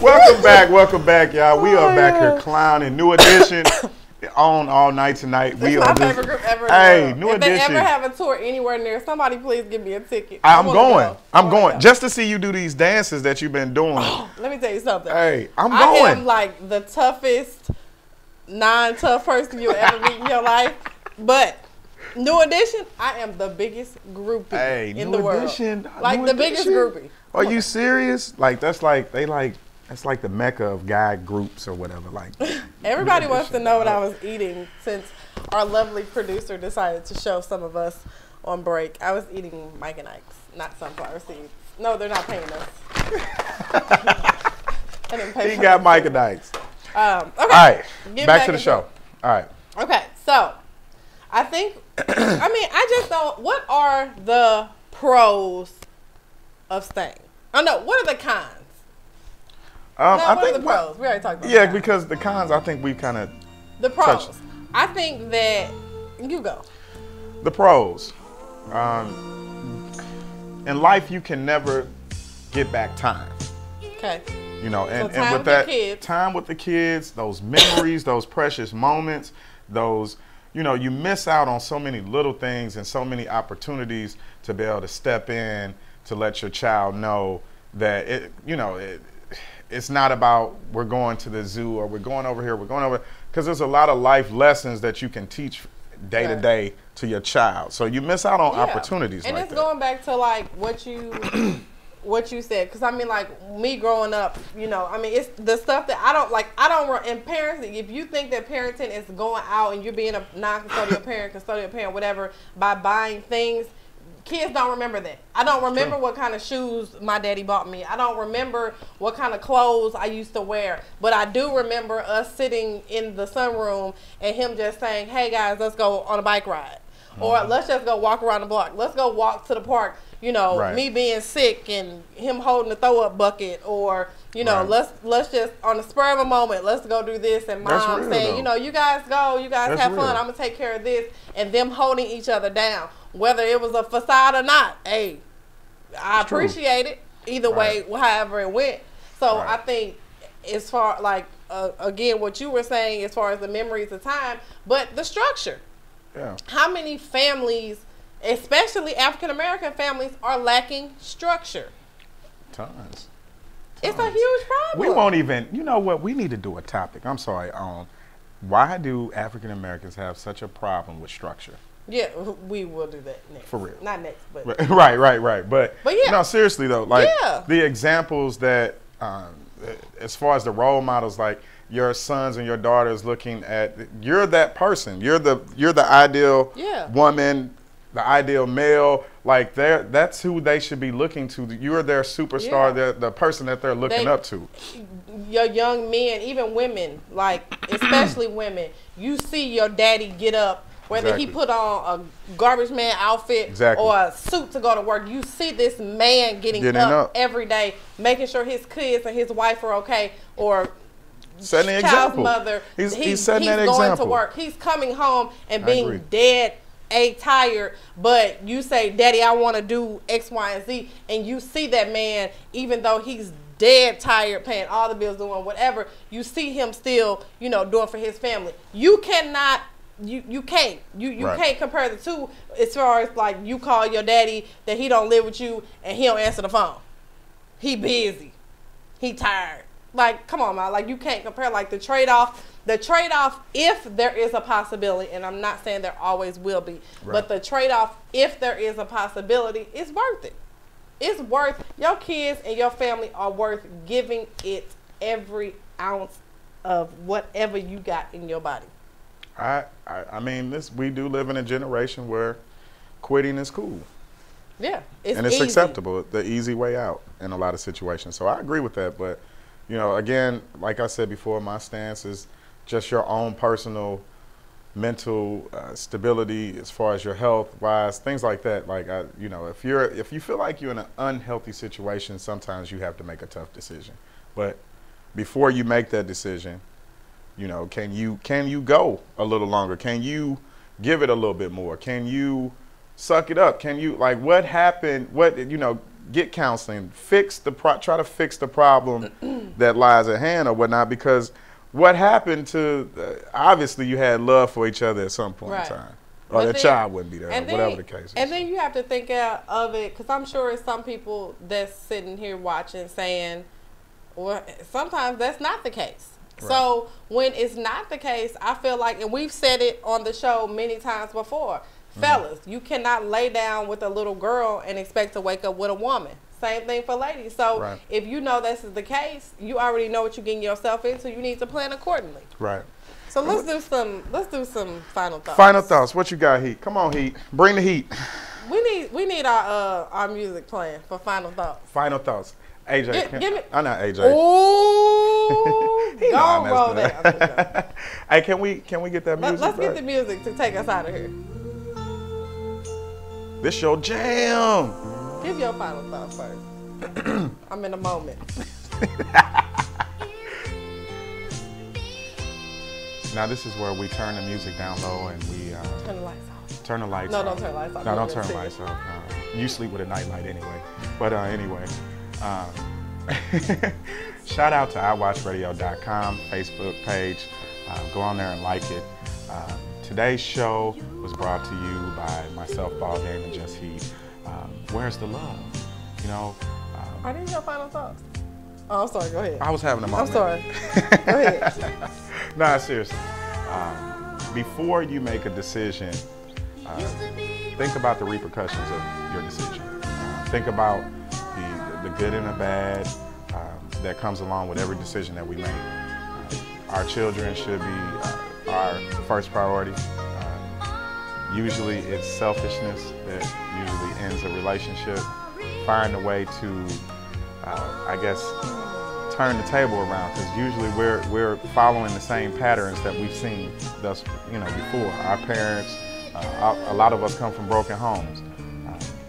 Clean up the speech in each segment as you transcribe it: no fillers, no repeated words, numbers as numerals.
Welcome back, y'all. We are back here clowning. New edition on all night tonight. This is my favorite group ever. Hey, new edition. If they ever have a tour anywhere near, somebody please give me a ticket. I'm going just to see you do these dances that you've been doing. Let me tell you something. Hey, I'm going. I am like the toughest, non-tough person you'll ever meet in your life. But New Edition, I am the biggest groupie in the world. Like the biggest groupie. Are you serious? Like that's like that's like the mecca of guy groups or whatever. Like everybody wants to know what I was eating since our lovely producer decided to show some of us on break. I was eating Mike and Ike's, not sunflower seeds. No, they're not paying us. I didn't pay he got Mike and Ike's. Okay. All right, back to the show. All right. Okay, so I think I just don't. What are the pros of staying? Oh no, what are the cons? I think the pros. We already talked about. Yeah, because the cons, I think we kind of. The pros. I think that you go. The pros. In life, you can never get back time. Okay. You know, and so with that time with the kids, those memories, those precious moments, those, you know, you miss out on so many little things and so many opportunities to be able to step in to let your child know that it's not about we're going to the zoo or we're going over here, because there's a lot of life lessons that you can teach day to day to your child. So you miss out on opportunities. And like it's going back to like what you said, because I mean, like me growing up, you know, I mean, it's the stuff that I don't and parents, if you think that parenting is going out and you're being a non-custodial parent, custodial parent, whatever, by buying things, kids don't remember that. I don't remember what kind of shoes my daddy bought me. I don't remember what kind of clothes I used to wear. But I do remember us sitting in the sunroom and him just saying, hey guys, let's go on a bike ride. Or let's just go walk around the block. Let's go walk to the park. You know, me being sick and him holding the throw up bucket, or you know, let's just on the spur of a moment, let's go do this, and mom saying, you know, you guys go, you guys have fun, I'm gonna take care of this, and them holding each other down, whether it was a facade or not. Hey, I appreciate it either way, however it went. So I think as far like again what you were saying as far as the memories of time, but the structure. Yeah. How many families, especially African-American families, are lacking structure? Tons. It's a huge problem. We won't even, you know what, we need to do a topic. I'm sorry, why do African-Americans have such a problem with structure? Yeah, we will do that next. For real. Not next, but. Right. But yeah. No, seriously though, like the examples that, as far as the role models, like, your sons and your daughters looking at, you're that person. You're the ideal woman, the ideal male. Like that's who they should be looking to. You're their superstar. They're the person that they're looking up to. Your young men, even women, like especially women, you see your daddy get up, whether he put on a garbage man outfit or a suit to go to work. You see this man getting up every day, making sure his kids and his wife are okay, or setting an example. Mother, he's setting that going example. To work. He's coming home and being dead, tired. But you say, "Daddy, I want to do X, Y, and Z," and you see that man, even though he's dead tired, paying all the bills, doing whatever. You see him still, you know, doing for his family. You cannot. You can't. You can't compare the two as far as like you call your daddy that he don't live with you and he don't answer the phone. He busy. He tired. Like, come on, man. Like, you can't compare, like, the trade-off, if there is a possibility, and I'm not saying there always will be, but the trade-off, if there is a possibility, is worth it. It's worth, your kids and your family are worth giving it every ounce of whatever you got in your body. I mean, we do live in a generation where quitting is cool. Yeah, it's acceptable, the easy way out in a lot of situations. So I agree with that, but you know, again, like I said before, my stance is just your own personal mental stability as far as your health-wise, things like that. Like, you know, if you feel like you're in an unhealthy situation, sometimes you have to make a tough decision. But before you make that decision, you know, can you go a little longer? Can you give it a little bit more? Can you suck it up? Can you, like, what happened? What, you know, get counseling, try to fix the problem that lies at hand or whatnot, because what happened to, obviously you had love for each other at some point in time. Or the child wouldn't be there, whatever the case is. And then you have to think out of it, because I'm sure it's some people that's sitting here watching saying, well, sometimes that's not the case. Right. So when it's not the case, I feel like, and we've said it on the show many times before, fellas, you cannot lay down with a little girl and expect to wake up with a woman. Same thing for ladies. So if you know this is the case, you already know what you're getting yourself into. You need to plan accordingly. Right. So let's do some final thoughts. Final thoughts. What you got, Heat? Come on, Heat. Bring the heat. We need our music playing for final thoughts. Final thoughts. AJ, give me. I'm not AJ. Ooh, don't roll that. Hey, can we get that music? Let's get the music to take us out of here. This your jam. Give your final thoughts first. I'm in a moment. Now this is where we turn the music down low and we turn the lights off. Turn the lights off. No, don't turn the lights off. No, don't turn the lights off. You sleep with a nightlight anyway. But anyway, shout out to iWatchRadio.com Facebook page. Go on there and like it. Today's show was brought to you by myself, Ball Game, and Just Heat. Where's the love? You know. Are these your final thoughts? Oh, I'm sorry. Go ahead. I was having a moment. I'm sorry. Go ahead. Nah, seriously. Before you make a decision, think about the repercussions of your decision. Think about the good and the bad that comes along with every decision that we make. Our children should be our first priority. Usually it's selfishness that usually ends a relationship. Find a way to, I guess, turn the table around, because usually we're following the same patterns that we've seen before. Our parents, a lot of us come from broken homes.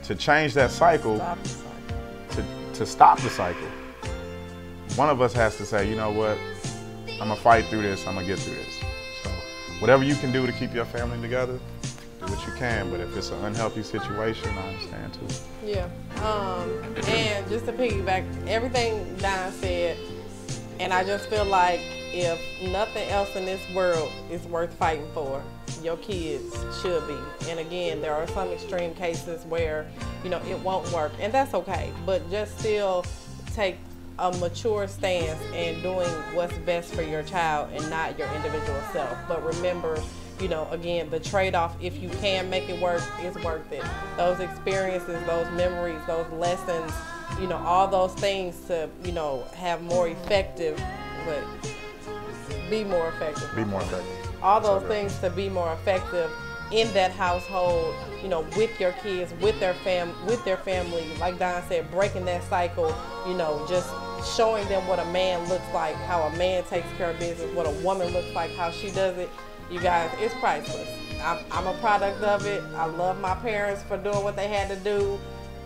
To change that cycle, to stop the cycle, one of us has to say, you know what, I'm gonna fight through this, I'm gonna get through this. So whatever you can do to keep your family together, do what you can, but if it's an unhealthy situation, I understand too. Yeah, and just to piggyback everything Don said, and I just feel like if nothing else in this world is worth fighting for, your kids should be. And again, there are some extreme cases where, it won't work, and that's okay, but just still take a mature stance in doing what's best for your child and not your individual self. But remember, again, the trade-off, if you can make it work, is worth it. Those experiences, those memories, those lessons, all those things to, have more effective, but be more effective. Be more effective. All those things to be more effective in that household, with your kids, with their family. Like Don said, breaking that cycle, just showing them what a man looks like, how a man takes care of business, what a woman looks like, how she does it. You guys, it's priceless. I'm a product of it. I love my parents for doing what they had to do.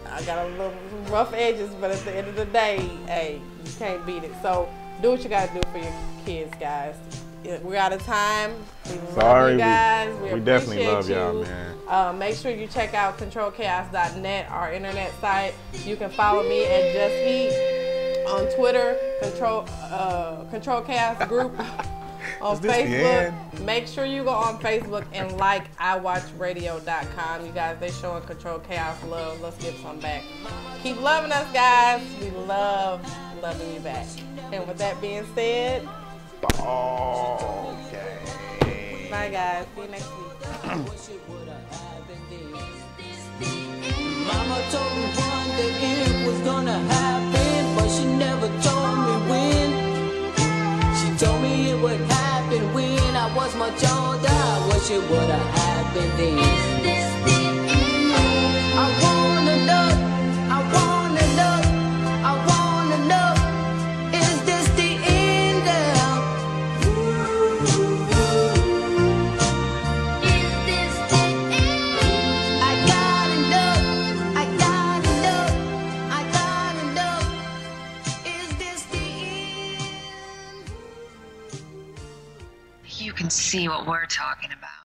I got a little rough edges, but at the end of the day, hey, you can't beat it. So do what you gotta do for your kids, guys. We're out of time. We love you guys. We definitely love y'all, man. Make sure you check out controlchaos.net, our internet site. You can follow me at Just Heat on Twitter, Control Chaos Group on Facebook. Make sure you go on Facebook and like iWatchRadio.com. You guys, they showing Control Chaos love. Let's give some back. Keep loving us, guys. We love loving you back. And with that being said, okay. Bye, guys. See you next week. Mama told me one day it was gonna happen, but she never told me when. She told me it would happen when I was much older. I wish it would have happened then. I wanna know, I wanna know, I wanna know, is this the end now? Is this the end? I gotta know, I gotta know, I gotta know, is this the end? You can see what we're talking about.